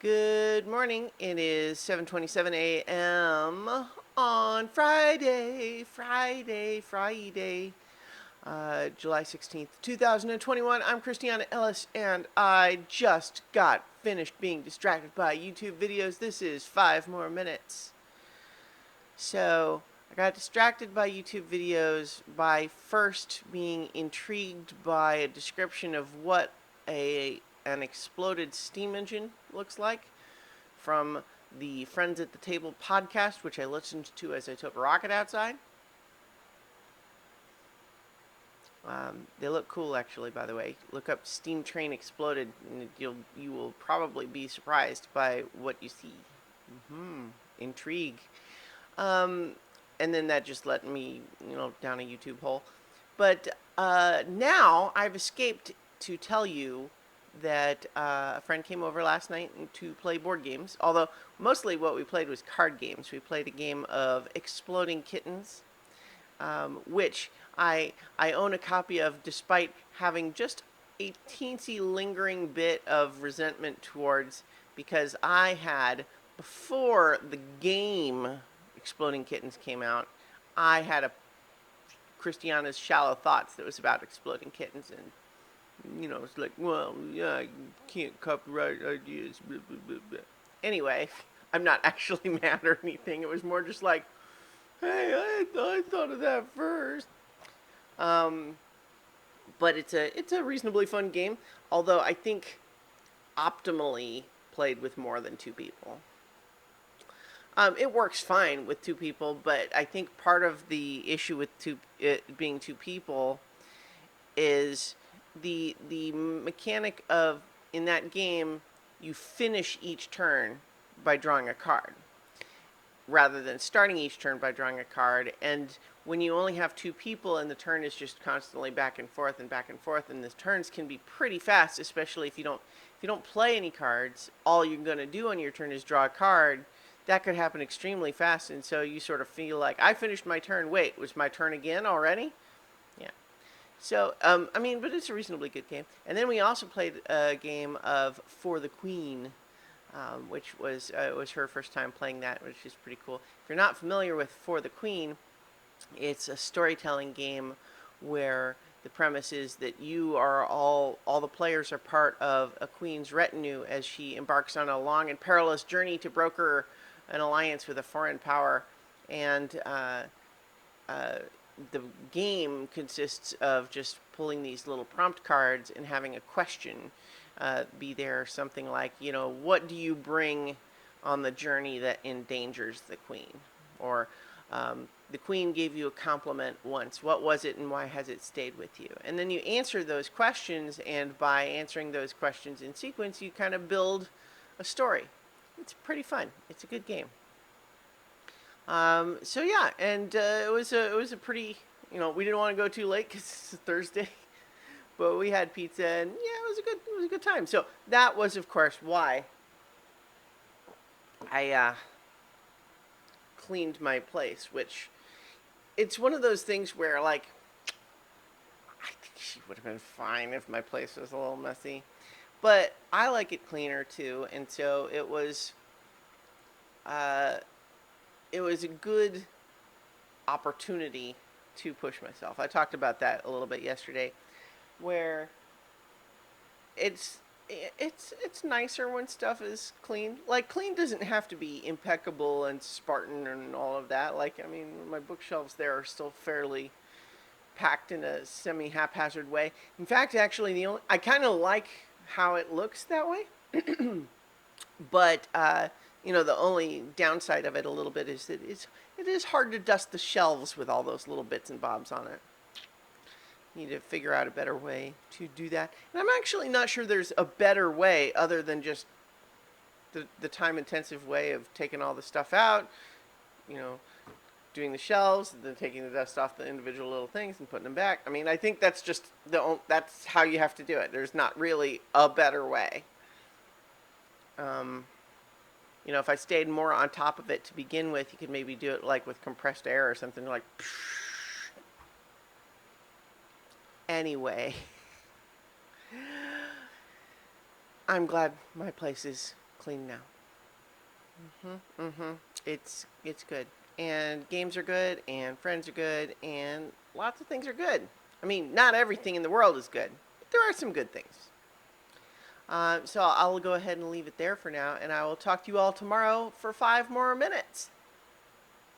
Good morning. It is 7:27 a.m. on Friday, July 16th, 2021. I'm Christiana Ellis, and I just got finished being distracted by YouTube videos. This is 5 more minutes. So, I got distracted by YouTube videos by first being intrigued by a description of what an exploded steam engine looks like from the Friends at the Table podcast, which I listened to as I took a rocket outside. They look cool, actually. By the way, look up "Steam Train Exploded," and you will probably be surprised by what you see. Intrigue. Um, and then that just led me, down a YouTube hole. But now I've escaped to tell you that a friend came over last night to play board games. Although mostly what we played was card games. We played a game of Exploding Kittens, which I own a copy of, despite having just a teensy lingering bit of resentment towards, because I had, before the game Exploding Kittens came out, I had a Christiana's Shallow Thoughts that was about exploding kittens, and it's like, well, yeah, you can't copyright ideas, blah, blah, blah, blah. Anyway, I'm not actually mad or anything. It was more just like, hey, I thought of that first. Um, but it's a reasonably fun game, although I think optimally played with more than two people. It works fine with two people, but I think part of the issue with it being two people is the mechanic of, in that game, you finish each turn by drawing a card rather than starting each turn by drawing a card. And when you only have two people and the turn is just constantly back and forth and back and forth, and the turns can be pretty fast, especially if you don't play any cards, all you're going to do on your turn is draw a card. That could happen extremely fast, and so you sort of feel like, I finished my turn. Wait, was my turn again already? Yeah. So, but it's a reasonably good game. And then we also played a game of For the Queen, which was her first time playing that, which is pretty cool. If you're not familiar with For the Queen, it's a storytelling game where the premise is that you are all the players are part of a queen's retinue as she embarks on a long and perilous journey to broker an alliance with a foreign power. And the game consists of just pulling these little prompt cards and having a question be there, something like, what do you bring on the journey that endangers the queen? Or the queen gave you a compliment once. What was it, and why has it stayed with you? And then you answer those questions, and by answering those questions in sequence, you kind of build a story. It's pretty fun. It's a good game. So yeah, and it was a pretty, we didn't want to go too late because it's a Thursday, but we had pizza, and yeah, it was a good time. So that was, of course, why I cleaned my place, which, it's one of those things where, like, I think she would have been fine if my place was a little messy, but I like it cleaner too, and so uh, it was a good opportunity to push myself. I talked about that a little bit yesterday, where it's it's nicer when stuff is clean. Like, clean doesn't have to be impeccable and Spartan and all of that. Like, I mean, my bookshelves there are still fairly packed in a semi haphazard way. In fact, actually, I kind of like how it looks that way. But the only downside of it a little bit is that it is hard to dust the shelves with all those little bits and bobs on it. Need to figure out a better way to do that. And I'm actually not sure there's a better way other than just the time intensive way of taking all the stuff out, you know, doing the shelves, and then taking the dust off the individual little things and putting them back. I mean, I think that's just that's how you have to do it. There's not really a better way. Um, if I stayed more on top of it to begin with, you could maybe do it like with compressed air or something like. Anyway, I'm glad my place is clean now. It's good, and games are good, and friends are good, and lots of things are good. I mean, not everything in the world is good, but there are some good things. So I'll go ahead and leave it there for now, and I will talk to you all tomorrow for 5 more minutes.